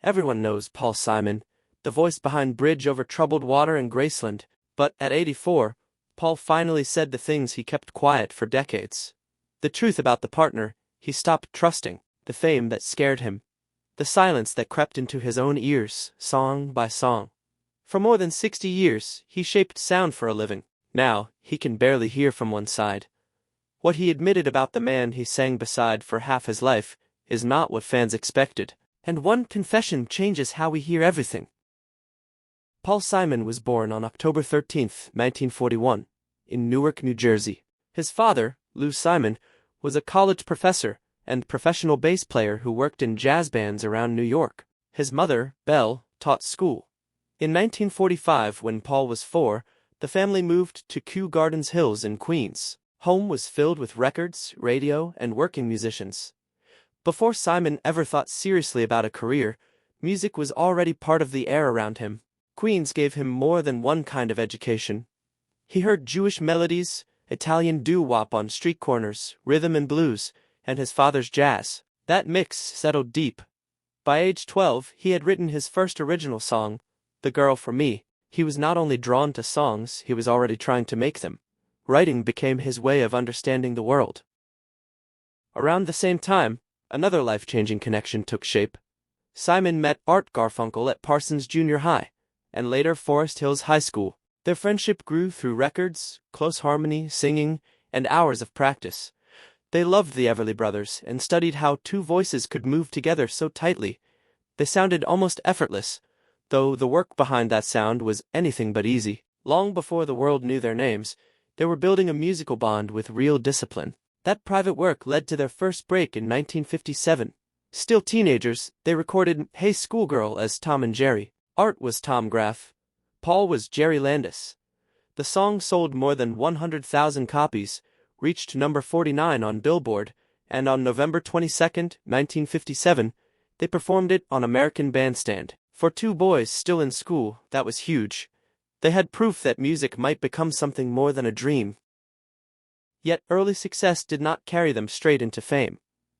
Everyone knows Paul Simon, the voice behind Bridge Over Troubled Water and Graceland, but at 84, Paul finally said the things he kept quiet for decades. The truth about the partner he stopped trusting, the fame that scared him, the silence that crept into his own ears, song by song. For more than 60 years, he shaped sound for a living. Now, he can barely hear from one side. What he admitted about the man he sang beside for half his life is not what fans expected, and one confession changes how we hear everything. Paul Simon was born on October 13, 1941, in Newark, New Jersey. His father, Lou Simon, was a college professor and professional bass player who worked in jazz bands around New York. His mother, Belle, taught school. In 1945, when Paul was 4, the family moved to Kew Gardens Hills in Queens. Home was filled with records, radio, and working musicians. Before Simon ever thought seriously about a career, music was already part of the air around him. Queens gave him more than one kind of education. He heard Jewish melodies, Italian doo-wop on street corners, rhythm and blues, and his father's jazz. That mix settled deep. By age 12, he had written his first original song, "The Girl for Me." He was not only drawn to songs, he was already trying to make them. Writing became his way of understanding the world. Around the same time, another life-changing connection took shape. Simon met Art Garfunkel at Parsons Junior High, and later Forest Hills High School. Their friendship grew through records, close harmony, singing, and hours of practice. They loved the Everly Brothers and studied how two voices could move together so tightly. They sounded almost effortless, though the work behind that sound was anything but easy. Long before the world knew their names, they were building a musical bond with real discipline. That private work led to their first break in 1957. Still teenagers, they recorded "Hey Schoolgirl" as Tom and Jerry. Art was Tom Graff. Paul was Jerry Landis. The song sold more than 100,000 copies, reached number 49 on Billboard, and on November 22, 1957, they performed it on American Bandstand. For two boys still in school, that was huge. They had proof that music might become something more than a dream. Yet early success did not carry them straight into fame.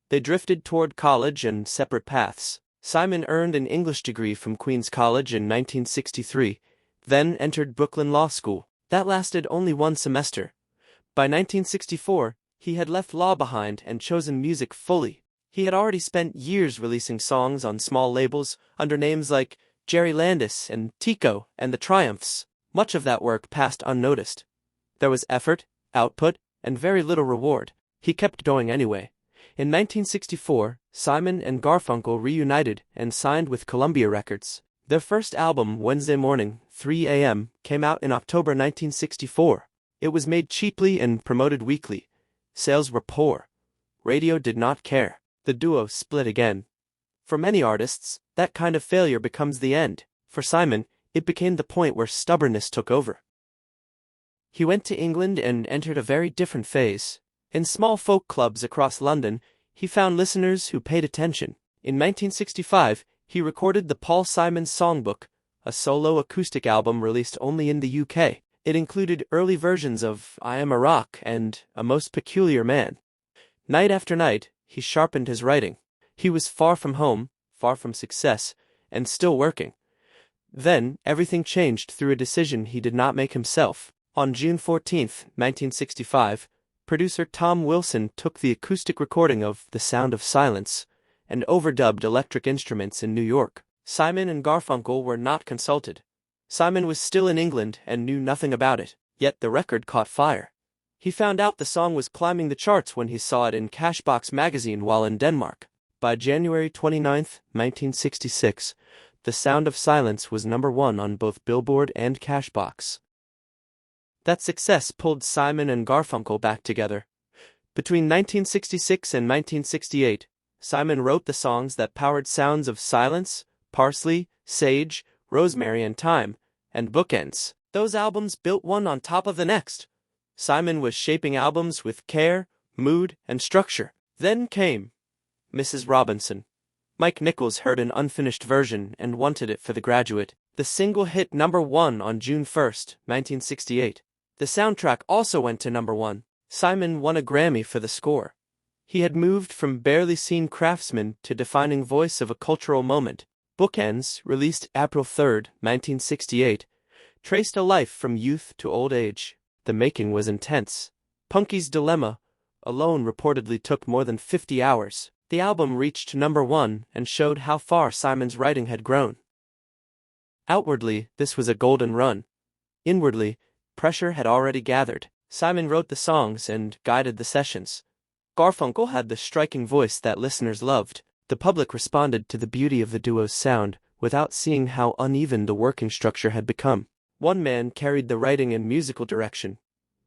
They drifted toward college and separate paths. Simon earned an English degree from Queens College in 1963, then entered Brooklyn Law School. That lasted only one semester. By 1964, he had left law behind and chosen music fully. He had already spent years releasing songs on small labels under names like Jerry Landis and Tico and the Triumphs. Much of that work passed unnoticed. There was effort, output, and very little reward. He kept going anyway. In 1964, Simon and Garfunkel reunited and signed with Columbia Records. Their first album, Wednesday Morning, 3 a.m., came out in October 1964. It was made cheaply and promoted weekly. Sales were poor. Radio did not care. The duo split again. For many artists, that kind of failure becomes the end. For Simon, it became the point where stubbornness took over. He went to England and entered a very different phase. In small folk clubs across London, he found listeners who paid attention. In 1965, he recorded the Paul Simon Songbook, a solo acoustic album released only in the UK. It included early versions of "I Am a Rock" and "A Most Peculiar Man." Night after night, he sharpened his writing. He was far from home, far from success, and still working. Then, everything changed through a decision he did not make himself. On June 14, 1965, producer Tom Wilson took the acoustic recording of "The Sound of Silence" and overdubbed electric instruments in New York. Simon and Garfunkel were not consulted. Simon was still in England and knew nothing about it, yet the record caught fire. He found out the song was climbing the charts when he saw it in Cashbox magazine while in Denmark. By January 29, 1966, "The Sound of Silence" was number 1 on both Billboard and Cashbox. That success pulled Simon and Garfunkel back together. Between 1966 and 1968, Simon wrote the songs that powered sounds of Silence, Parsley, Sage, Rosemary and Thyme, and Bookends. Those albums built one on top of the next. Simon was shaping albums with care, mood, and structure. Then came Mrs. Robinson. Mike Nichols heard an unfinished version and wanted it for The Graduate. The single hit number 1 on June 1, 1968. The soundtrack also went to number 1. Simon won a Grammy for the score. He had moved from barely seen craftsman to defining voice of a cultural moment. Bookends, released April 3, 1968, traced a life from youth to old age. The making was intense. Punky's Dilemma alone reportedly took more than 50 hours. The album reached #1 and showed how far Simon's writing had grown. Outwardly, this was a golden run. Inwardly, pressure had already gathered. Simon wrote the songs and guided the sessions. Garfunkel had the striking voice that listeners loved. The public responded to the beauty of the duo's sound without seeing how uneven the working structure had become. One man carried the writing and musical direction.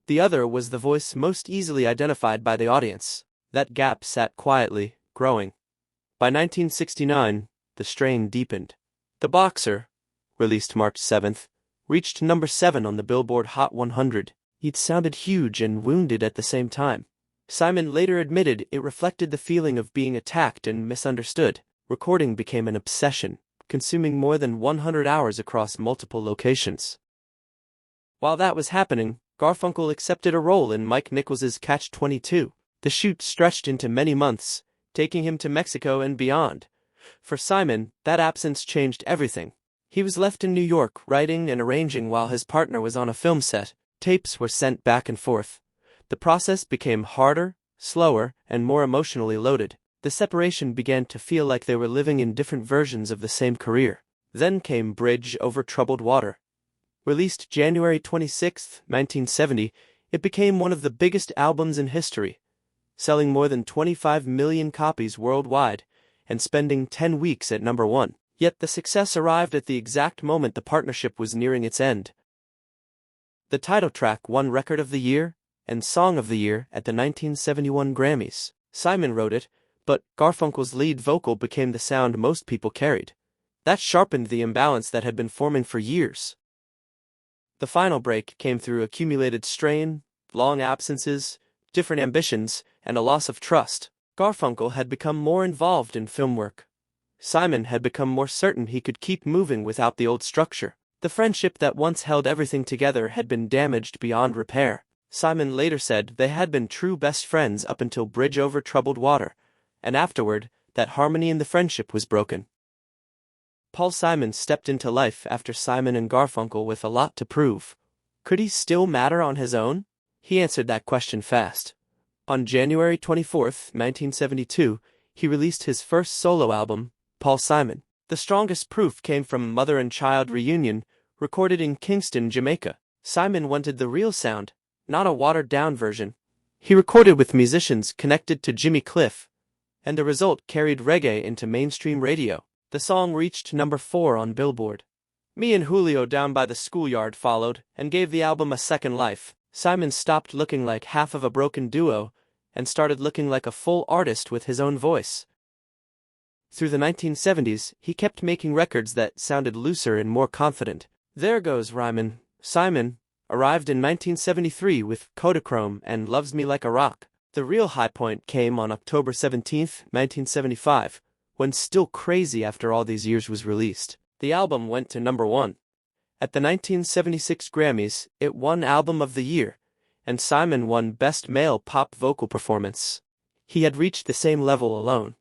The other was the voice most easily identified by the audience. That gap sat quietly, growing. By 1969, the strain deepened. The Boxer, released March 7th, reached #7 on the Billboard Hot 100. It sounded huge and wounded at the same time. Simon later admitted it reflected the feeling of being attacked and misunderstood. Recording became an obsession, consuming more than 100 hours across multiple locations. While that was happening, Garfunkel accepted a role in Mike Nichols's Catch-22. The shoot stretched into many months, taking him to Mexico and beyond. For Simon, that absence changed everything. He was left in New York writing and arranging while his partner was on a film set. Tapes were sent back and forth. The process became harder, slower, and more emotionally loaded. The separation began to feel like they were living in different versions of the same career. Then came Bridge Over Troubled Water. Released January 26, 1970, it became one of the biggest albums in history, selling more than 25 million copies worldwide and spending 10 weeks at #1. Yet the success arrived at the exact moment the partnership was nearing its end. The title track won Record of the Year and Song of the Year at the 1971 Grammys. Simon wrote it, but Garfunkel's lead vocal became the sound most people carried. That sharpened the imbalance that had been forming for years. The final break came through accumulated strain, long absences, different ambitions, and a loss of trust. Garfunkel had become more involved in film work. Simon had become more certain he could keep moving without the old structure. The friendship that once held everything together had been damaged beyond repair. Simon later said they had been true best friends up until Bridge Over Troubled Water, and afterward, that harmony in the friendship was broken. Paul Simon stepped into life after Simon and Garfunkel with a lot to prove. Could he still matter on his own? He answered that question fast. On January 24, 1972, he released his first solo album, Paul Simon. The strongest proof came from Mother and Child Reunion, recorded in Kingston, Jamaica. Simon wanted the real sound, not a watered-down version. He recorded with musicians connected to Jimmy Cliff, and the result carried reggae into mainstream radio. The song reached #4 on Billboard. Me and Julio Down by the Schoolyard followed and gave the album a second life. Simon stopped looking like half of a broken duo and started looking like a full artist with his own voice. Through the 1970s, he kept making records that sounded looser and more confident. There Goes Ryman, Simon, arrived in 1973 with Kodachrome and Loves Me Like a Rock. The real high point came on October 17, 1975, when Still Crazy After All These Years was released. The album went to #1. At the 1976 Grammys, it won Album of the Year, and Simon won Best Male Pop Vocal Performance. He had reached the same level alone.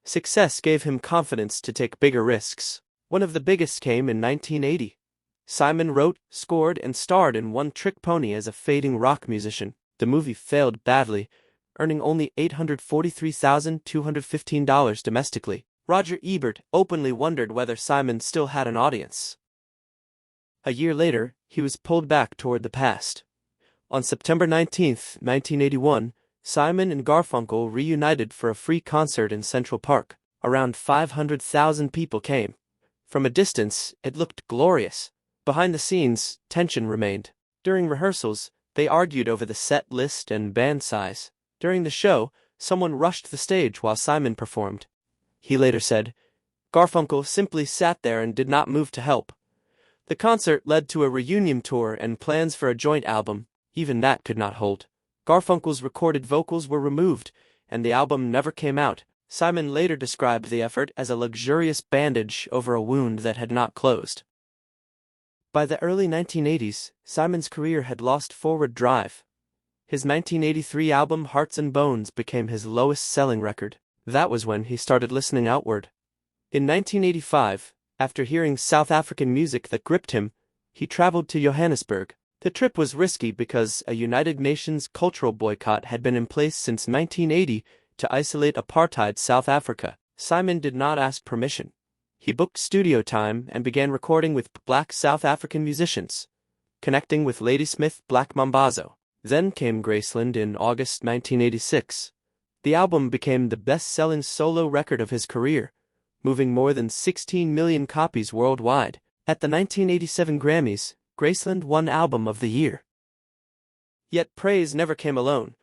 Success gave him confidence to take bigger risks. One of the biggest came in 1980. Simon wrote, scored, and starred in One Trick Pony as a fading rock musician. The movie failed badly, earning only $843,215 domestically. Roger Ebert openly wondered whether Simon still had an audience. A year later, he was pulled back toward the past. On September 19, 1981, Simon and Garfunkel reunited for a free concert in Central Park. Around 500,000 people came. From a distance, it looked glorious. Behind the scenes, tension remained. During rehearsals, they argued over the set list and band size. During the show, someone rushed the stage while Simon performed. He later said, Garfunkel simply sat there and did not move to help. The concert led to a reunion tour and plans for a joint album. Even that could not hold. Garfunkel's recorded vocals were removed, and the album never came out. Simon later described the effort as a luxurious bandage over a wound that had not closed. By the early 1980s, Simon's career had lost forward drive. His 1983 album Hearts and Bones became his lowest-selling record. That was when he started listening outward. In 1985, after hearing South African music that gripped him, he traveled to Johannesburg. The trip was risky because a United Nations cultural boycott had been in place since 1980 to isolate apartheid South Africa. Simon did not ask permission. He booked studio time and began recording with black South African musicians, connecting with Ladysmith Black Mambazo. Then came Graceland in August 1986. The album became the best-selling solo record of his career, moving more than 16 million copies worldwide. At the 1987 Grammys, Graceland won Album of the Year. Yet praise never came alone.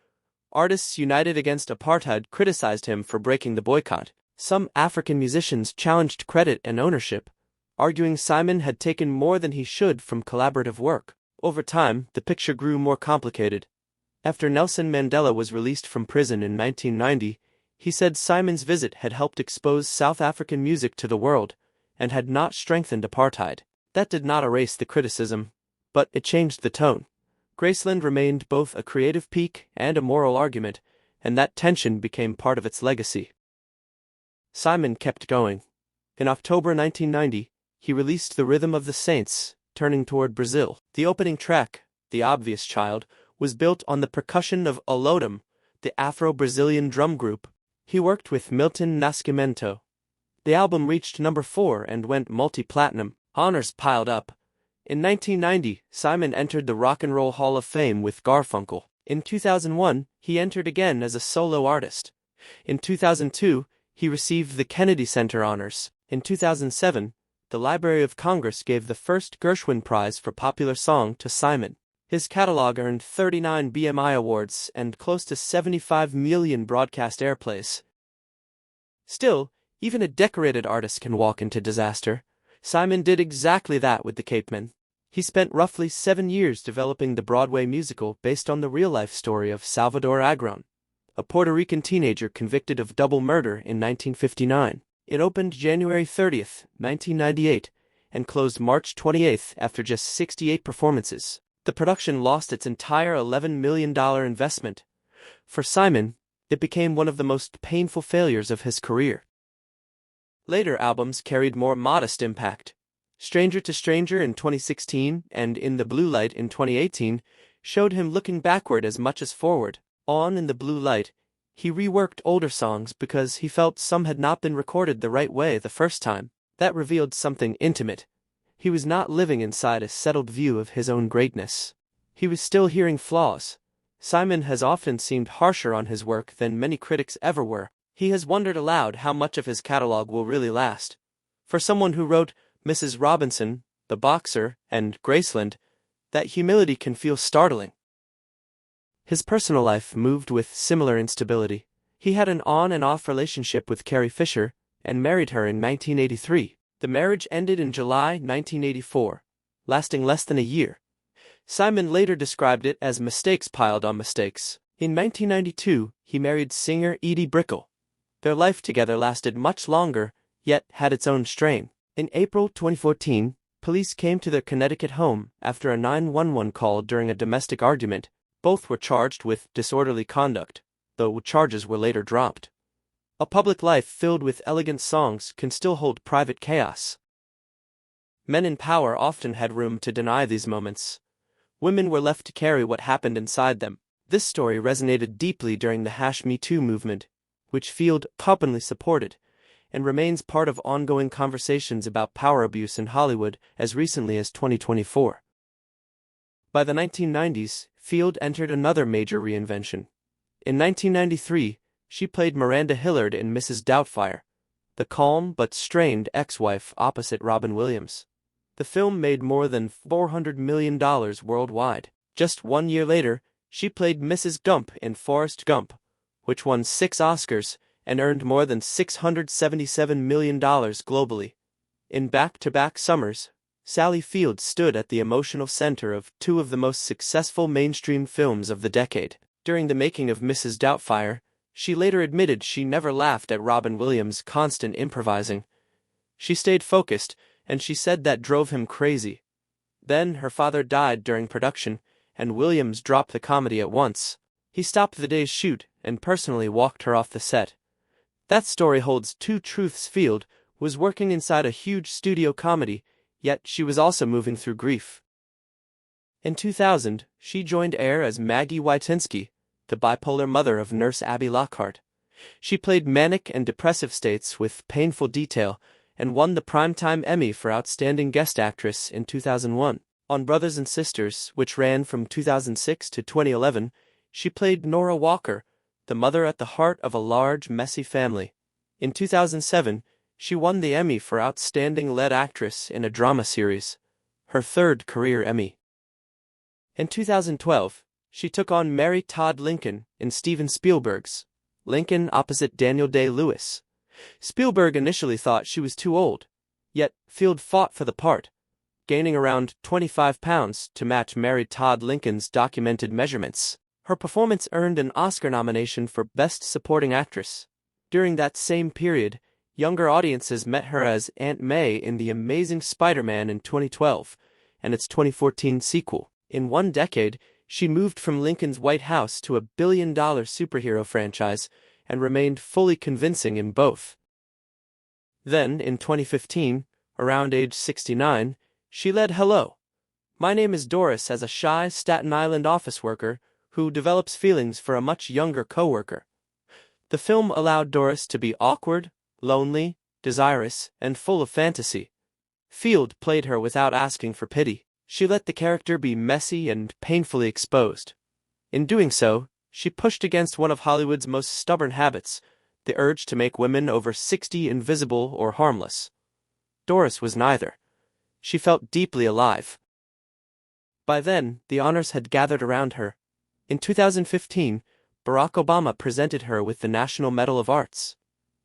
Artists united against apartheid criticized him for breaking the boycott. Some African musicians challenged credit and ownership, arguing Simon had taken more than he should from collaborative work. Over time, the picture grew more complicated. After Nelson Mandela was released from prison in 1990, he said Simon's visit had helped expose South African music to the world and had not strengthened apartheid. That did not erase the criticism, but it changed the tone. Graceland remained both a creative peak and a moral argument, and that tension became part of its legacy. Simon kept going. In October 1990, he released The Rhythm of the Saints, Turning Toward Brazil. The opening track, The Obvious Child, was built on the percussion of Olodum, the Afro-Brazilian drum group. He worked with Milton Nascimento. The album reached number 4 and went multi-platinum. Honors piled up. In 1990, Simon entered the Rock and Roll Hall of Fame with Garfunkel. In 2001, he entered again as a solo artist. In 2002, he received the Kennedy Center honors. In 2007, the Library of Congress gave the first Gershwin Prize for Popular Song to Simon. His catalog earned 39 BMI awards and close to 75 million broadcast airplays. Still, even a decorated artist can walk into disaster. Simon did exactly that with the Capemen. He spent roughly 7 years developing the Broadway musical based on the real-life story of Salvador Agron, a Puerto Rican teenager convicted of double murder in 1959. It opened January 30, 1998, and closed March 28 after just 68 performances. The production lost its entire $11 million investment. For Simon, it became one of the most painful failures of his career. Later albums carried more modest impact. Stranger to Stranger in 2016 and In the Blue Light in 2018 showed him looking backward as much as forward. On In the Blue Light, he reworked older songs because he felt some had not been recorded the right way the first time. That revealed something intimate. He was not living inside a settled view of his own greatness. He was still hearing flaws. Simon has often seemed harsher on his work than many critics ever were. He has wondered aloud how much of his catalog will really last. For someone who wrote Mrs. Robinson, The Boxer, and Graceland, that humility can feel startling. His personal life moved with similar instability. He had an on and off relationship with Carrie Fisher and married her in 1983. The marriage ended in July 1984, lasting less than a year. Simon later described it as mistakes piled on mistakes. In 1992, he married singer Edie Brickell. Their life together lasted much longer, yet had its own strain. In April 2014, police came to their Connecticut home after a 911 call during a domestic argument. Both were charged with disorderly conduct, though charges were later dropped. A public life filled with elegant songs can still hold private chaos. Men in power often had room to deny these moments. Women were left to carry what happened inside them. This story resonated deeply during the #Me Too movement, which Field openly supported, and remains part of ongoing conversations about power abuse in Hollywood as recently as 2024. By the 1990s, Field entered another major reinvention. In 1993, she played Miranda Hillard in Mrs. Doubtfire, the calm but strained ex-wife opposite Robin Williams. The film made more than $400 million worldwide. Just 1 year later, she played Mrs. Gump in Forrest Gump, which won 6 Oscars and earned more than $677 million globally. In back-to-back summers, Sally Field stood at the emotional center of 2 of the most successful mainstream films of the decade. During the making of Mrs. Doubtfire, she later admitted she never laughed at Robin Williams' constant improvising. She stayed focused, and she said that drove him crazy. Then her father died during production, and Williams dropped the comedy at once. He stopped the day's shoot and personally walked her off the set. That story holds 2 truths. Field was working inside a huge studio comedy, yet she was also moving through grief. In 2000, she joined Air as Maggie Wytinski, the bipolar mother of Nurse Abby Lockhart. She played manic and depressive states with painful detail and won the Primetime Emmy for Outstanding Guest Actress in 2001. On Brothers and Sisters, which ran from 2006 to 2011, she played Nora Walker, the mother at the heart of a large, messy family. In 2007, she won the Emmy for Outstanding Lead Actress in a Drama Series, her third career Emmy. In 2012, she took on Mary Todd Lincoln in Steven Spielberg's Lincoln opposite Daniel Day-Lewis. Spielberg initially thought she was too old, yet Field fought for the part, gaining around 25 pounds to match Mary Todd Lincoln's documented measurements. Her performance earned an Oscar nomination for Best Supporting Actress. During that same period, younger audiences met her as Aunt May in The Amazing Spider-Man in 2012 and its 2014 sequel. In one decade, she moved from Lincoln's White House to a billion-dollar superhero franchise and remained fully convincing in both. Then, in 2015, around age 69, she led Hello, My Name is Doris as a shy Staten Island office worker who develops feelings for a much younger coworker. The film allowed Doris to be awkward, lonely, desirous, and full of fantasy. Field played her without asking for pity. She let the character be messy and painfully exposed. In doing so, she pushed against one of Hollywood's most stubborn habits, the urge to make women over 60 invisible or harmless. Doris was neither. She felt deeply alive. By then, the honors had gathered around her. In 2015, Barack Obama presented her with the National Medal of Arts.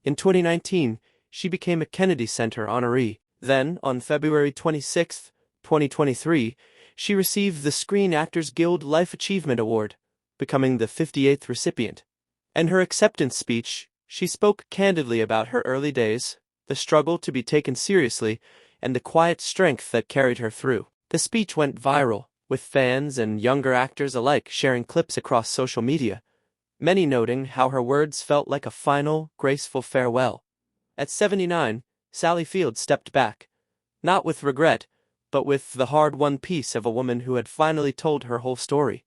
In 2019, she became a Kennedy Center honoree. Then, on February 26, 2023, she received the Screen Actors Guild Life Achievement Award, becoming the 58th recipient. In her acceptance speech, she spoke candidly about her early days, the struggle to be taken seriously, and the quiet strength that carried her through. The speech went viral, with fans and younger actors alike sharing clips across social media, many noting how her words felt like a final, graceful farewell. At 79, Sally Field stepped back, not with regret, but with the hard-won peace of a woman who had finally told her whole story.